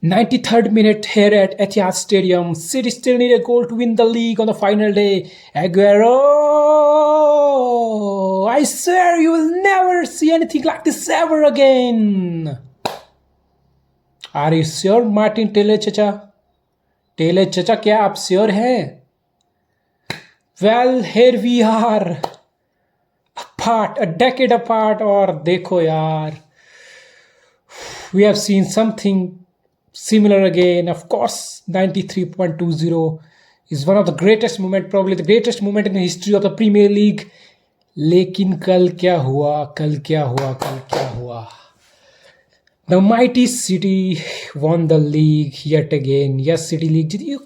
93rd minute here at Etihad Stadium. City still need a goal to win the league on the final day. Aguero! I swear you will never see anything like this ever again. Are you sure, Martin Taylor Chacha? Taylor Chacha, क्या आप sure हैं? Well, here we are. Apart, a decade apart. और देखो यार, we have seen something similar again. Of course, 93.20 is one of the greatest moment, probably the greatest moment in the history of the Premier League. लेकिन कल क्या हुआ? The mighty City won the league yet again. Yes, City League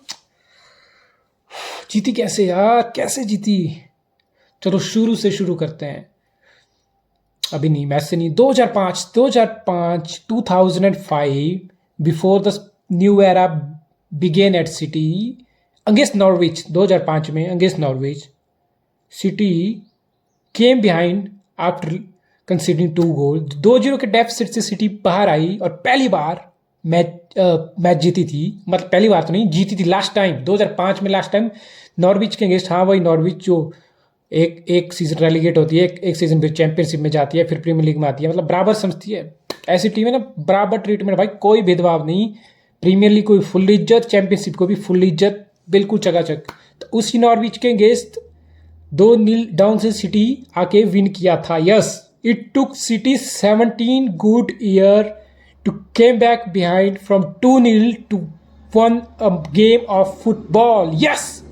जीती कैसे यार? कैसे जीती? चलो शुरू से शुरू करते हैं. अभी नहीं, मैच से नहीं. 2005 before the new era began at City against Norwich. 2005 में against Norwich, City came behind after conceding 2 goals. 2-0 के डेफिसिट से सिटी बाहर आई और पहली बार मैच जीती थी. मतलब पहली बार तो नहीं, जीती थी लास्ट टाइम 2005 में. लास्ट टाइम नॉर्विच के अगेंस्ट. हाँ, वही नॉर्विच जो एक सीजन रेलीगेट होती है, एक सीजन फिर चैंपियनशिप में जाती है, फिर प्रीमियर लीग में आती है. मतलब बराबर समझती है. ऐसी टीम है ना, बराबर ट्रीटमेंट भाई, कोई भेदभाव नहीं. प्रीमियर लीग को भी फुल इज्जत, चैंपियनशिप को भी फुल इज्जत, बिल्कुल चकाचक. तो उसी नॉर्विच के अगेंस्ट 2-0 डाउन से सिटी आके विन किया था. Yes, it took City 17 good year to came back behind from 2-0 to one a game of football. Yes,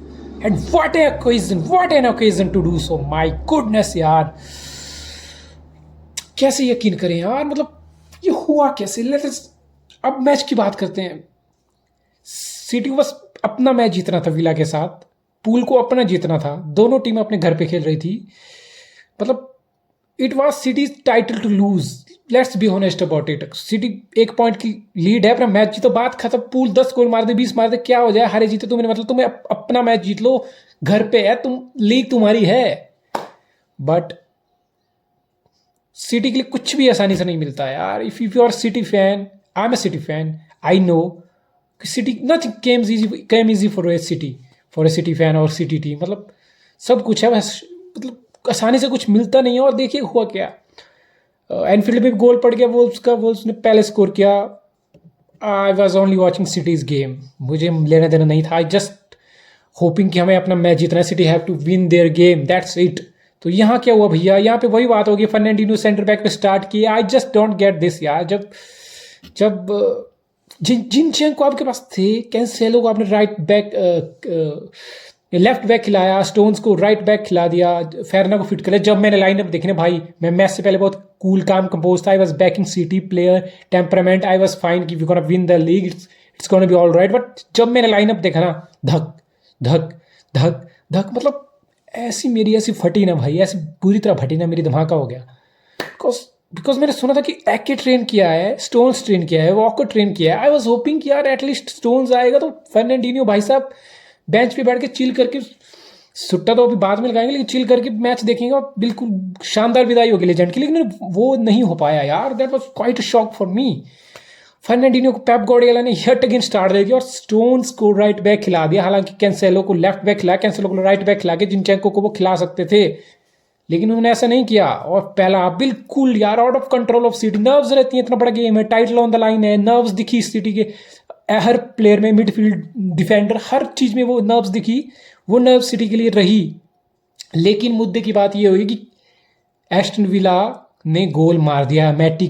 and what an occasion to do so. My goodness यार, कैसे यकीन करें यार, मतलब ये हुआ कैसे? अब मैच की बात करते हैं. सिटी को बस अपना मैच जीतना था विला के साथ, पूल को अपना जीतना था. दोनों टीमें अपने घर पे खेल रही थी. मतलब it was City's title to lose. Let's be honest about it. City 1 point की लीड है, अपना मैच जीतो, बात खत्म. पूल 10 गोल मार दे, 20 मार दे, क्या हो जाए, हारे जीते तुम्हें मतलब, तुम्हें अपना मैच जीत लो, घर पे है, तुम लीग तुम्हारी है. बट सिटी के लिए कुछ भी आसानी से नहीं मिलता है यार. If you are City fan, I am a City fan, I know City nothing came easy for a City fan और सिटी टीम. मतलब सब कुछ है, बस मतलब आसानी से कुछ मिलता नहीं है. और देखिए हुआ क्या, एनफील्ड में गोल पड़ गया वोल्व्स ने पहले स्कोर किया. I was only watching cities game, मुझे लेना देना नहीं था. आई जस्ट होपिंग कि हमें अपना मैच जीतना है, City have to win their game, that's it. तो यहाँ क्या हुआ भैया, यहाँ पे वही बात होगी. फर्नांडिनो सेंटर बैक पे स्टार्ट किया. I just don't get this यार. जब जिनचेंको आपके पास थे, कैंसेलो को आपने लेफ्ट बैक खिलाया, स्टोन्स को राइट बैक खिला दिया, फेरना को फिट कर लिया. जब मैंने लाइनअप देखने भाई, मैं मैच से पहले बहुत कूल काम कंपोज था. I was backing City player temperament. I was fine कि we gonna win the league, it's gonna be all right. But जब मैंने लाइनअप देखा ना, धक धक धक धक, मतलब ऐसी फटी ना भाई, ऐसी बुरी तरह फटी ना, मेरी धमाका हो गया. बिकॉज मैंने सुना था कि एके ट्रेन किया है, स्टोन्स ट्रेन किया है, वॉकर ट्रेन किया है. आई वॉज होपिंग कि यार एटलीस्ट स्टोन्स आएगा तो फर्नांडिनो भाई साहब बेंच पे बैठ के चिल करके, सुट्टा तो अभी बाद में लगाएंगे, लेकिन चिल करके मैच देखेंगे और बिल्कुल शानदार विदाई होगी लेजेंड की. लेकिन वो नहीं हो पाया यार. That was quite a shock for me. Fernandinho को पेप गार्डियोला ने यट अगेन स्टार्ट दे दिया और स्टोन्स को राइट बैक खिला दिया. हालांकि कैंसेलो को लेफ्ट बैक खिलाया, कैंसेलो को राइट बैक खिला के जिनचेंको को वो खिला सकते थे, लेकिन उन्होंने ऐसा नहीं किया. और पहला बिल्कुल यार out of control of city. Nerves रहती है, इतना बड़ा गेम है, टाइटल ऑन द लाइन है, नर्व्स दिखी सिटी के हर प्लेयर में, मिडफील्ड, डिफेंडर, हर चीज में वो नर्व्स दिखी. वो नर्व सिटी के लिए रही. लेकिन मुद्दे की बात ये हुई कि एस्टन विला ने गोल मार दिया. मैटी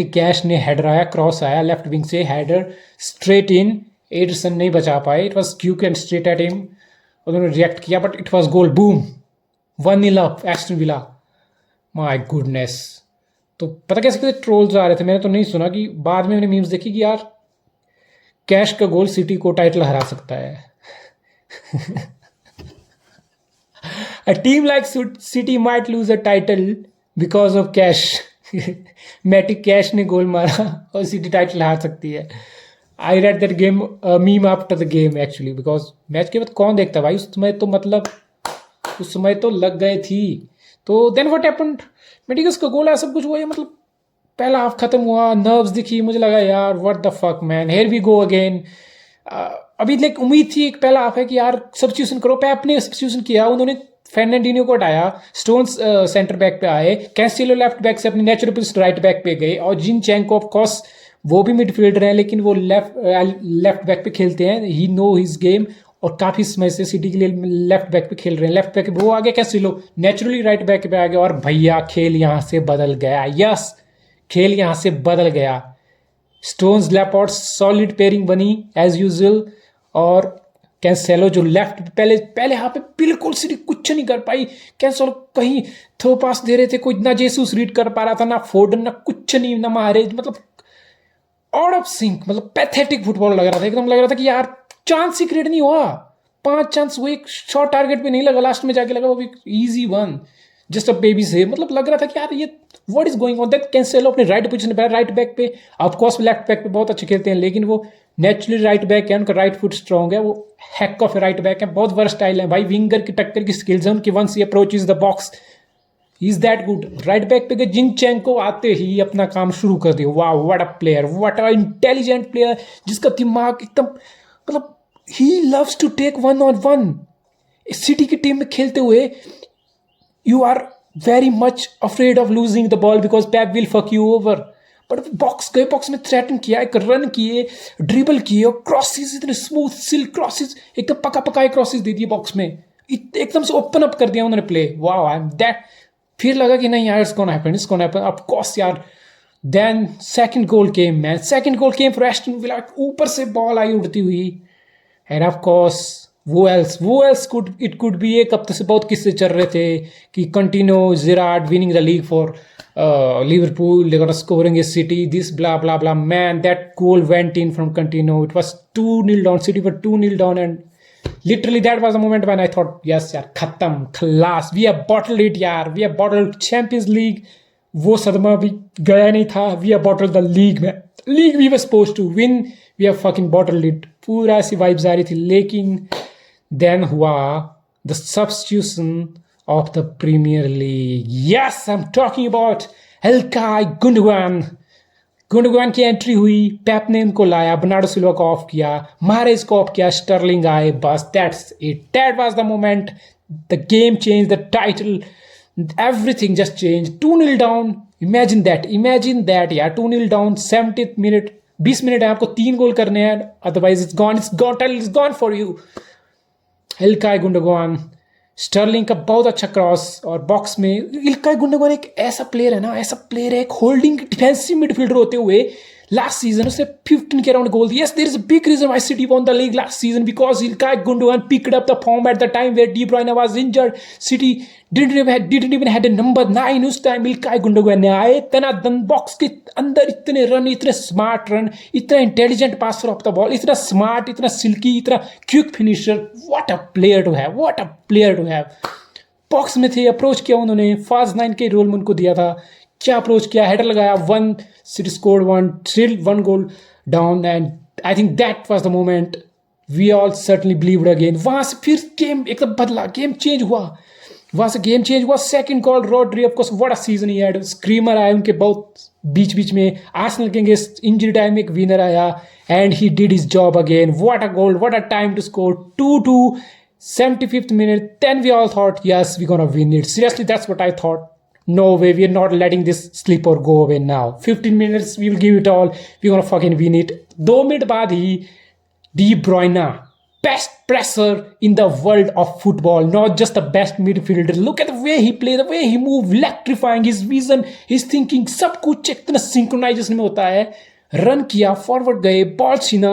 कैश ने हेडर आया, क्रॉस आया लेफ्ट विंग से, हेडर स्ट्रेट इन. एडरसन नहीं बचा पाए. It was quick and straight at him. उन्होंने रिएक्ट किया but it was goal. Boom, 1-0 up Aston villa. My goodness. तो पता कैसे ट्रोल्स आ रहे थे, मैंने तो नहीं सुना, कि बाद में मैंने मीम्स देखी कि यार कैश का गोल सिटी को टाइटल हरा सकता है. A team like City might lose a title because of cash. मैटिक कैश ने गोल मारा और सिटी टाइटल हार सकती है. I read that game meme after the game actually, because match के बाद कौन देखता भाई उस समय तो, मतलब उस समय तो लग गए थी. तो देन व्हाट हैपेंड, मेडिकस का गोल है, सब कुछ हुआ है. मतलब पहला हाफ खत्म हुआ, नर्व्स दिखी, मुझे लगा यार what the fuck man, here we go again. अभी लाइक उम्मीद थी एक पहला हाफ है कि यार सब्स्टिट्यूशन करो, पेप ने सब्स्टिट्यूशन किया, उन्होंने फर्नांडिन्हो को हटाया, स्टोन्स सेंटर बैक पे आए, कैंसिलो लेफ्ट बैक से अपने नेचुरल पोजीशन राइट बैक पे गए, और जिनचेंको ऑफ कोर्स वो भी मिडफील्डर हैं लेकिन वो लेफ्ट बैक पे खेलते हैं, ही नो हिज गेम, और काफी समय से सिटी के लिए लेफ्ट बैक पे खेल रहे हैं। लेफ्ट बैक वो आ गया कैंसिलो, नेचुरली राइट बैक पे आ गया, और भैया खेल यहां से बदल गया। यस, खेल यहां से बदल गया। स्टोन्स लैपॉर्ट सॉलिड पेयरिंग बनी एज यूजुअल, और कैंसेलो जो लेफ्ट पहले पहले हाफ पे बिल्कुल सिटी कुछ नहीं कर पाई। कैंसेलो कहीं थ्रो पास दे रहे थे, कोई ना जेसूस रीड कर पा रहा था, ना फोर्डन, ना कुछ नहीं, ना मारे, मतलब आउट ऑफ सिंक, मतलब पैथेटिक फुटबॉल लग रहा था, एकदम लग रहा था कि यार चांस ही क्रिएट नहीं हुआ। 5 चांस हुए, एक शॉट टारगेट पे नहीं लगा, लास्ट में जाके लगा वो भी easy one, just a baby से, मतलब लग रहा था कि यार ये what is going on. That Cancelo अपने राइट पोजीशन पे, राइट बैक पे, ऑफ कोर्स लेफ्ट बैक पे बहुत अच्छे खेलते हैं, लेकिन वो नेचुरली राइट बैक है, उनका राइट फुट स्ट्रॉन्ग है, वो हैक ऑफ राइट बैक है, बहुत वर्सटाइल है भाई, विंगर की टक्कर की स्किल्स है उनकी, once he approaches the box is that good. Right back पे गए, जिनचेंको आते ही अपना काम शुरू कर दिया। वाह what a player, what a intelligent player, जिसका दिमाग एकदम, मतलब ही loves to take one on one. City की टीम में खेलते हुए you are very much afraid of losing the ball because Pep will fuck you over, but box गए, बॉक्स में थ्रेटन किया, एक रन किए, ड्रिबल किए, और क्रॉसेस इतने स्मूथ सिल्क क्रॉसेस, एकदम पका पकाए क्रॉसेस दे दिए बॉक्स में, एकदम से ओपन अप कर दिया उन्होंने प्ले। वाह आई एम दैट, फिर लगा कि नहीं यार it's gonna happen, it's gonna happen, of course यार। Then second goal came man, second goal came for Aston Villa, ऊपर से बॉल आई उड़ती हुई, एंड ऑफ कोर्स वो else could it could be. एक हफ्ते से बहुत किस्से चल रहे थे कि continue Gerrard winning the league for Liverpool, they got scoring a City, this blah blah blah, man that goal went in from Coutinho, it was 2-0 down, City were 2-0 down, and literally that was the moment when I thought yes yaar khatam khalas, we have bottled it yaar, we have bottled Champions League, वो सदमा भी गया नहीं था, we have bottled the league में, league we were supposed to win, we have fucking bottled it, पूरा ऐसी vibes आ रही थी। लेकिन then हुआ the substitution of the Premier League. Yes, I'm talking about Ilkay Gundogan. गुंडोगान की एंट्री हुई, पेप ने उनको लाया, बर्नार्डो सिल्वा को ऑफ किया, मारेज को ऑफ किया, स्टर्लिंग आए, बस that's it, that was the moment, the game change, the title, everything just change. 2-0 down, imagine that यार, 2-0 डाउन, 70th मिनट, 20 मिनट है, आपको 3 गोल करने हैं, otherwise it's gone for you. Ilkay Gundogan, Sterling का बहुत अच्छा क्रॉस, और box में इल्काय गुंडोगान एक ऐसा प्लेयर है ना, ऐसा प्लेयर है, एक होल्डिंग डिफेंसिव मिडफील्डर होते हुए लास्ट सीजन उसने 15 के अराउंड गोल दिया। Yes, there is a big reason why City won the league last season, because Ilkay Gundogan picked up the form at the time where De Bruyne was injured. City didn't even had a number 9 उस time. Ilkay Gundogan ने आए, तनादन box के अंदर इतने run, इतने smart run, इतना intelligent passer of the ball, इतना smart, इतना सिल्की, इतना quick finisher. What a player to have, what a player to have. Box में थे, अप्रोच किया उन्होंने, फास्ट 9 के रोल में उनको दिया था, क्या अप्रोच किया, हेडर लगाया, 1 City scored 1 goal down, and I think that was the moment we all certainly believed again. वहां से फिर गेम एकदम बदला, गेम चेंज हुआ, second goal Rodri, of course what a season he had, screamer आए उनके बहुत बीच में, आर्सेनल के अगेंस्ट इंजरी टाइम एक विनर आया, and he did his job again. What a goal, what a time to score, 2-2, 75th minute, then we all thought yes we're gonna win it. Seriously, that's what I thought. No way, we are not letting this slip or go away now. 15 minutes, we will give it all. We're gonna fucking win it. 2 minute बाद ही De Bruyne, best presser in the world of football, not just the best midfielder. Look at the way he play, the way he move, electrifying, his vision, his thinking, सब कुछ इतना synchronization में होता है। Run किया, forward गए, ball छीना,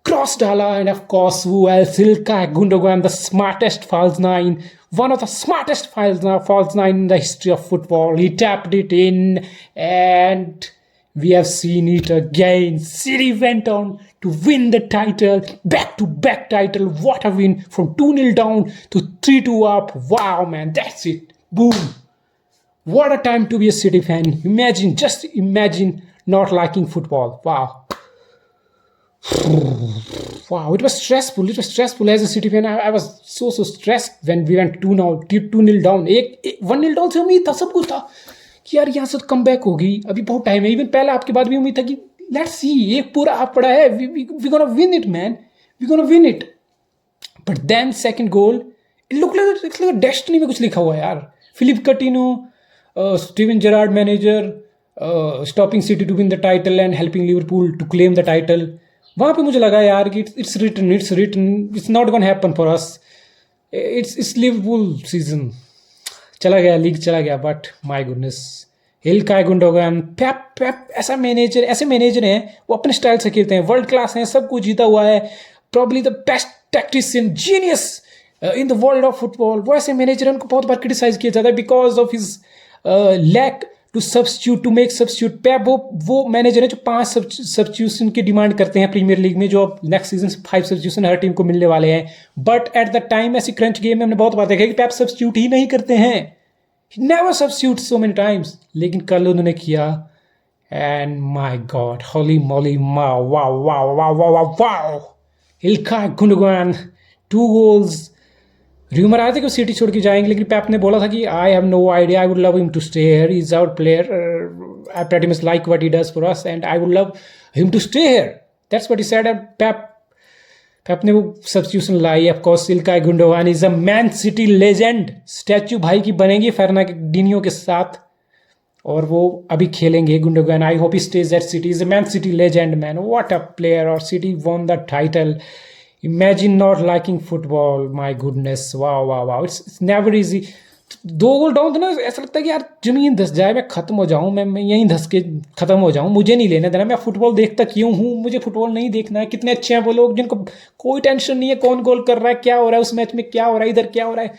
cross डाला, and of course who else, Ilkay Gundogan, the smartest false nine, one of the smartest false nine in the history of football. He tapped it in, and we have seen it again. City went on to win the title, back-to-back title. What a win, from 2-0 down to 3-2 up. Wow man, that's it, boom. What a time to be a City fan. Just imagine not liking football. Wow, it was stressful as a City fan. I was so stressed when we went 2-0 down. 1-0 down से उम्मीद था, सब कुछ था कि यार यहाँ से तो कम बैक होगी, अभी बहुत टाइम है। इवन पहले आपके बाद भी उम्मीद था कि लेट्स सी, एक पूरा आप पड़ा है, we gonna win it man, we gonna win it. But then second goal, it look like destiny में कुछ लिखा हुआ है यार। Philippe Coutinho, Steven Gerrard manager, stopping City to win the title and helping Liverpool to claim the title. वहाँ पे मुझे लगा यार कि it's written, it's not gonna happen for us, it's Liverpool season चला गया, लीग चला गया। बट माय गुडनेस, इल्काई गुंडोगन, पेप ऐसे मैनेजर हैं, वो अपने स्टाइल से खेलते हैं, वर्ल्ड क्लास हैं, सब कुछ जीता हुआ है, probably the best tactician, genius in the world of football. वो ऐसे मैनेजर उनको बहुत बार क्रिटिसाइज किया जाता है because of his lack to substitute, to make substitute. Pep वो मैनेजर है जो 5 सब्स्टिट्यूशन की डिमांड करते हैं प्रीमियर लीग में, जो अब नेक्स्ट सीजन 5 सब्स्टिट्यूशन हर टीम को मिलने वाले हैं। बट एट द टाइम ऐसी क्रंच गेम में हमने बहुत बार देखा कि पेप सब्स्टिट्यूट ही नहीं करते हैं, never substitute so many times. लेकिन कल उन्होंने किया and my god, holy moly, wow wow wow wow wow wow, Ilkay Gundogan 2 goals. Rumour आया था कि वो सिटी छोड़ के जाएंगे, लेकिन पेप ने बोला था कि I have no idea, I would love him to stay here, he is our player, I pretty much like what he does for us and I would love him to stay here, that's what he said. And Pep ने वो substitution लाई। Of course Ilkay Gundogan is a Man City legend, statue भाई की बनेगी फेर्नांडिन्हो के साथ, और वो अभी खेलेंगे Gundogan. I hope he stays at City, is a Man City legend man, what a player, और City won the title. Imagine not liking football, my goodness, wow wow wow, it's never easy। 2 goal down तो ना ऐसा लगता है कि यार जमीन धस जाए, मैं खत्म हो जाऊं, मैं यहीं धस के खत्म हो जाऊं, मुझे नहीं लेना देना, मैं फुटबॉल देखता क्यों हूं, मुझे फुटबॉल नहीं देखना है। कितने अच्छे हैं वो लोग जिनको कोई टेंशन नहीं है कौन गोल कर रहा है, क्या हो रहा है उस मैच में, क्या हो रहा है इधर, क्या हो रहा है,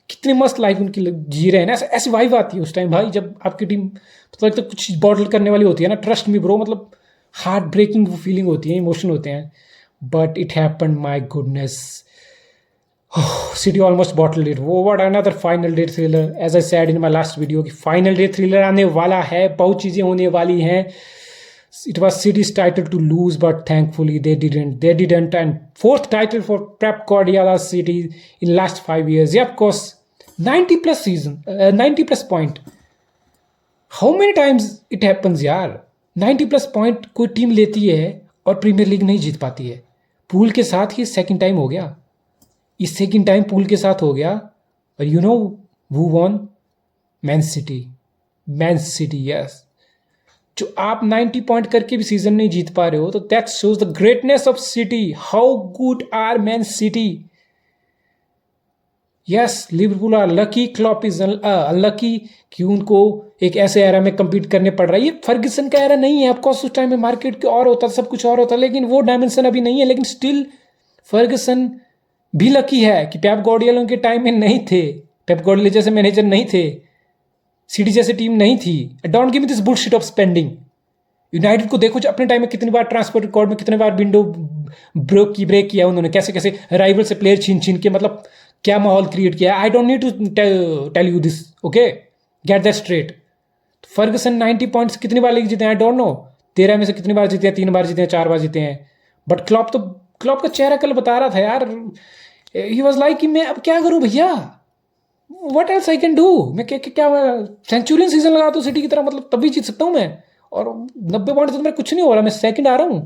कितनी मस्त लाइफ उनकी जी रहे हैं ना। ऐसी वाइब आती है उस टाइम भाई, जब आपकी टीम मतलब लगता है कुछ बॉटल करने वाली होती है ना, ट्रस्ट मी ब्रो, मतलब हार्ट ब्रेकिंग वो फीलिंग होती है, इमोशन होते हैं। But it happened, my goodness. City almost bottled it. What another final day thriller. As I said in my last video कि final day thriller आने वाला है, बहुत चीज़ें होने वाली हैं। It was City's title to lose, but thankfully they didn't. And 4th title for Pep Guardiola's City in last 5 years. Yeah, of course, 90 plus season, 90 plus point. How many times it happens यार? 90 plus point कोई team लेती है और premiere league नहीं जीत पाती है। Pool के साथ ही सेकंड टाइम हो गया, इस सेकंड टाइम पूल के साथ हो गया। और you know who won? Man City, yes. जो आप 90 पॉइंट करके भी सीजन नहीं जीत पा रहे हो, तो that shows the greatness of City, how good are Man City. Yes, Liverpool are lucky, Klopp is unlucky कि उनको एक ऐसे एरा में कम्पीट करने पड़ रहा है। ये फर्गसन का एरा नहीं है, ऑफकोर्स उस टाइम में मार्केट के और होता, सब कुछ और होता, लेकिन वो डायमेंशन अभी नहीं है। लेकिन स्टिल फर्गसन भी लकी है कि पेप गार्डियोला के टाइम में नहीं थे, पेप गार्डियोला जैसे मैनेजर नहीं थे, सिटी जैसे टीम नहीं थी। Don't give me this bullshit of spending. United को देखो अपने टाइम में कितनी बार ट्रांसफर रिकॉर्ड में कितने बार विंडो ब्रेक किया उन्होंने, कैसे कैसे राइवल से प्लेयर छीन के, मतलब क्या माहौल क्रिएट किया। I don't need to tell you this, okay, get that straight. Ferguson 90 points कितनी बार लीग जीते हैं, आई डोंट नो। 13 में से कितनी बार जीते हैं? 3 बार जीते हैं, 4 बार जीते हैं। बट क्लॉप का चेहरा कल बता रहा था यार, ही वाज लाइक कि मैं अब क्या करूं भैया, what else I can do. मैं क्या सेंचुरियन सीजन लगा तो सिटी की तरह, मतलब तब भी जीत सकता हूं मैं, और 90 पॉइंट से तो मेरा कुछ नहीं हो रहा, मैं सेकंड आ रहा हूं,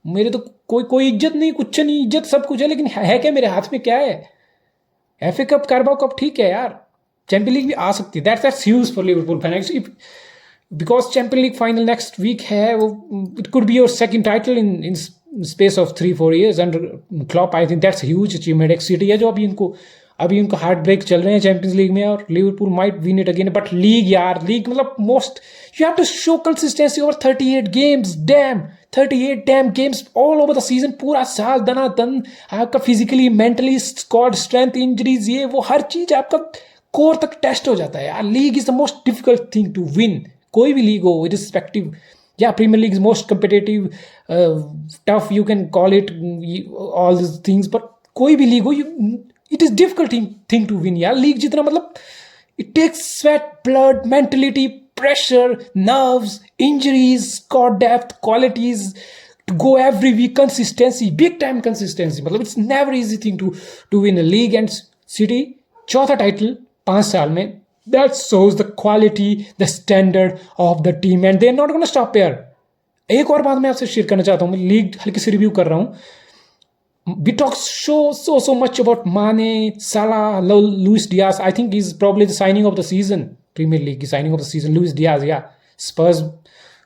मेरे तो कोई इज्जत नहीं, कुछ नहीं, इज्जत सब कुछ है, लेकिन है क्या मेरे हाथ में, क्या है? FA कप, कार्बाओ कप ठीक है यार, चैंपियन लीग भी आ सकती है, that's huge for Liverpool fans, because Champion League final next week है, वो it could be your second title in space of 3-4 years under Klopp. I think that's huge achievement. एक सिटी है जो अभी उनको हार्ट ब्रेक चल रहे हैं चैंपियंस लीग में, और Liverpool might win it again. But league मतलब most you have to show consistency over 38 games, 38 damn games all over the season, पूरा साल दनादन आपका physically, mentally, squad strength, injuries, ये वो हर चीज आपका कोर तक टेस्ट हो जाता है यार। League is the most difficult thing to win, कोई भी लीग हो, respective. Yeah, Premier League is most competitive, tough, you can call it all these things, but कोई भी लीग हो, it is difficult thing to win यार। League जितना मतलब it takes sweat, blood, mentality, pressure, nerves, injuries, squad depth, qualities to go every week, consistency, big time consistency, मतलब it's never easy thing to win a league। and City 4था title 5 साल में, That shows the quality, the standard of the team, and they're not going to stop here. एक और बात मैं आपसे share करना चाहता हूँ, मैं लीग हल्की से रिव्यू कर रहा हूँ. We talk so much about Mane, Salah, Luis Diaz. I think he's probably the signing of the season. Premier League की signing of the season, Luis Diaz. Yeah, Spurs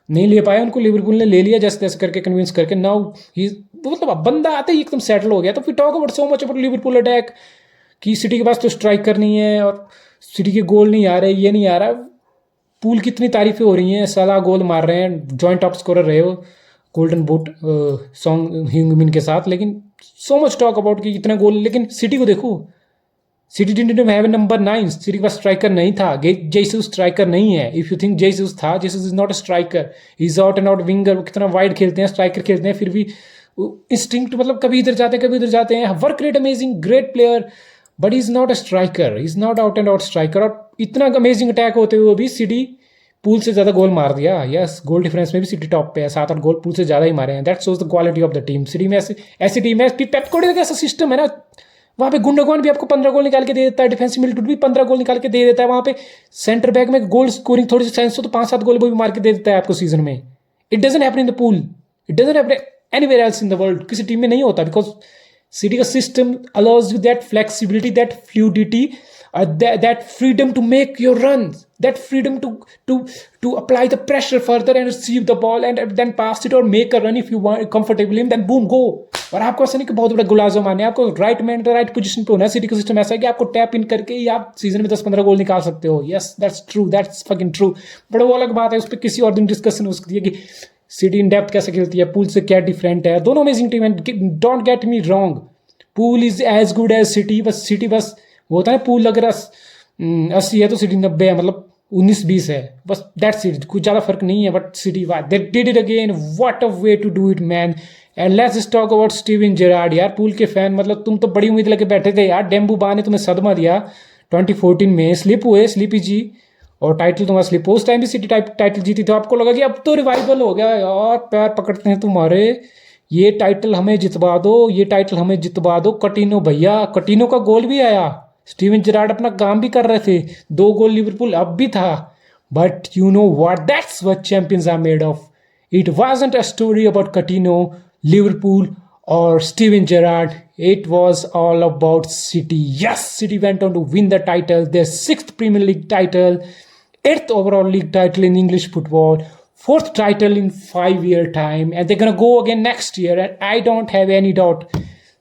नहीं ले पाया, उनको लिवरपूल ने ले लिया जैसे तैसे करके, कन्विंस करके. नाउ ही मतलब बंदा आते ही एकदम सेटल हो गया. तो we talk about so much about Liverpool attack कि सिटी के पास तो स्ट्राइकर नहीं है और सिटी के गोल नहीं आ रहे, ये नहीं आ रहा. पूल की इतनी तारीफें हो रही हैं, सलाह गोल मार रहे हैं, जॉइंट टॉप स्कोरर रहे हो गोल्डन बूट सॉन्ग ह्यूंगमिन के साथ. लेकिन सो मच टॉक अबाउट कि इतना गोल, लेकिन सिटी को देखो, city didn't have number 9. City के पास स्ट्राइकर नहीं था. जेसस स्ट्राइकर नहीं है. इफ यू थिंक जेसस था, Jesus is not a striker, is out and out winger. कितना वाइड खेलते हैं, स्ट्राइकर खेलते हैं, फिर भी इंस्टिंक्ट मतलब कभी इधर जाते हैं कभी उधर जाते हैं. Work rate amazing, great player, but is not a striker, is not out and out striker. और इतना अमेजिंग अटैक होते हुए भी सिटी पूल से ज़्यादा गोल मार दिया. यस, गोल डिफरेंस में भी सिटी टॉप पे है, 7-8 गोल पूल से ज़्यादा ही मारे हैं. That shows the quality of the team. City में ऐसी टीम है. पेप गार्डियोला का ऐसा सिस्टम है ना, वहाँ पे गुंडोगन भी आपको 15 गोल निकाल के दे देता है, डिफेंसिव मिडफील्ड भी 15 गोल निकाल के दे देता है. वहाँ पे सेंटर बैक में गोल स्कोरिंग थोड़ी सी सेंस हो तो 5-7 गोल वो भी मार के दे देता है आपको सीजन में. It doesn't happen in the pool, it doesn't happen anywhere else in the world. किसी टीम में नहीं होता, बिकॉज सिटी का system allows you that flexibility, that fluidity, that freedom to make your runs, that freedom to apply the pressure further and receive the ball and then pass it or make a run if you want comfortably, and then boom go. और आपको ऐसा नहीं कि बहुत बड़ा गुलाजो मारने, आपको right man right position पे होना है. सिटी का सिस्टम ऐसा है कि आपको टैप इन करके ही आप सीजन में 10-15 गोल निकाल सकते हो. Yes, that's true, that's fucking true. But वो अलग बात है, उस पर किसी और दिन डिस्कशन हो सकती है कि सिटी इन डेप्थ कैसे खेलती है, पूल से क्या डिफरेंट है. दोनों अमेजिंग टीम है, don't get me wrong. Pool is as good as City. बस सिटी बस वो होता है पूल अगर 80 है तो सिटी 90 है, मतलब 19-20 है बस. दैट्स इट, कुछ ज़्यादा फर्क नहीं है. But City they did it again. What a way to do it man. And let's talk about Steven Gerrard. यार पूल के फैन, मतलब तुम तो बड़ी उम्मीद लेके बैठे थे यार. डेम्बू बा ने तुम्हें सदमा दिया 2014 में, स्लिप हुए, स्लिपी जी, और टाइटल तुम्हारा स्लिप. उस टाइम भी सिटी टाइटल जीती, तो आपको लगा कि अब तो रिवाइवल हो गया यार, पैर पकड़ते हैं तुम्हारे, ये टाइटल हमें जितवा दो, ये टाइटल हमें जितवा दो. कटिनो भैया, कटिनो का गोल भी आया. स्टीवन जेरार्ड अपना काम भी कर रहे थे, 2 गोल लिवरपूल अब भी था. But you know what, that's what champions are made of. It wasn't a story about Coutinho, Liverpool और Steven Gerrard. It was all about City. Yes, City went on to win the title, their 6th Premier League title, 8th overall league title in English football, 4th title in 5-year time, and they're gonna go again next year, and I don't have any doubt.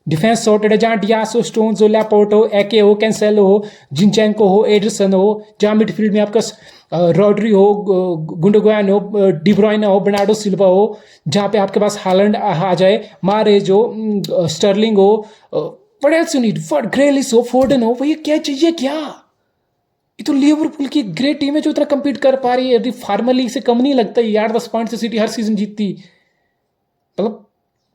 Defence sorted है, जहाँ डियासो, stones हो, लैपोर्ट हो, एके हो, Cancelo हो, जिनचेंको हो, Anderson हो. जहाँ midfield में आपका रॉड्री हो, गुंडोगन हो, डिब्रॉयना हो, बर्नार्डो सिल्वा हो. जहाँ पे आपके पास हालैंड आ जाए, मारेज हो, स्टर्लिंग हो, व्हाट एल्स यू नीड, ग्रेलिस हो, फोर्डन हो. भैया क्या चाहिए क्या? ये तो लिवरपूल की ग्रेट टीम है जो इतना कम्पीट कर पा रही है. फार्मर लीग से कम नहीं लगता यार. 10 पॉइंट से सिटी हर सीजन जीतती, मतलब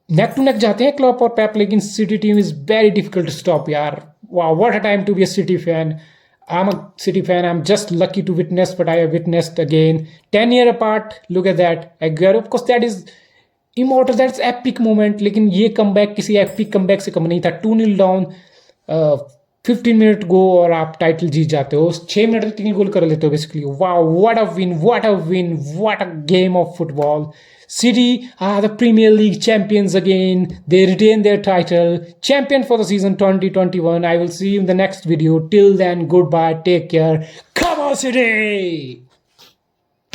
नेक टू नेक जाते हैं क्लॉप और पेप. लेकिन City team is very difficult to stop यार. वाह, what a time to be a City fan. I'm a City fan. I'm just lucky to witness what I have witnessed again. 10 year apart. Look at that. Of course, that is immortal. That's epic moment. लेकिन ये comeback किसी epic comeback से कम नहीं था. 2-0 down, 15 minute गो और आप title जीत जाते हो. 6 मिनट में 3 गोल कर लेते हो basically. Wow, what a win, what a win, what a game of football. City are the Premier League champions again. They retain their title. Champion for the season 2021. I will see you in the next video. Till then, goodbye. Take care. Come on, City!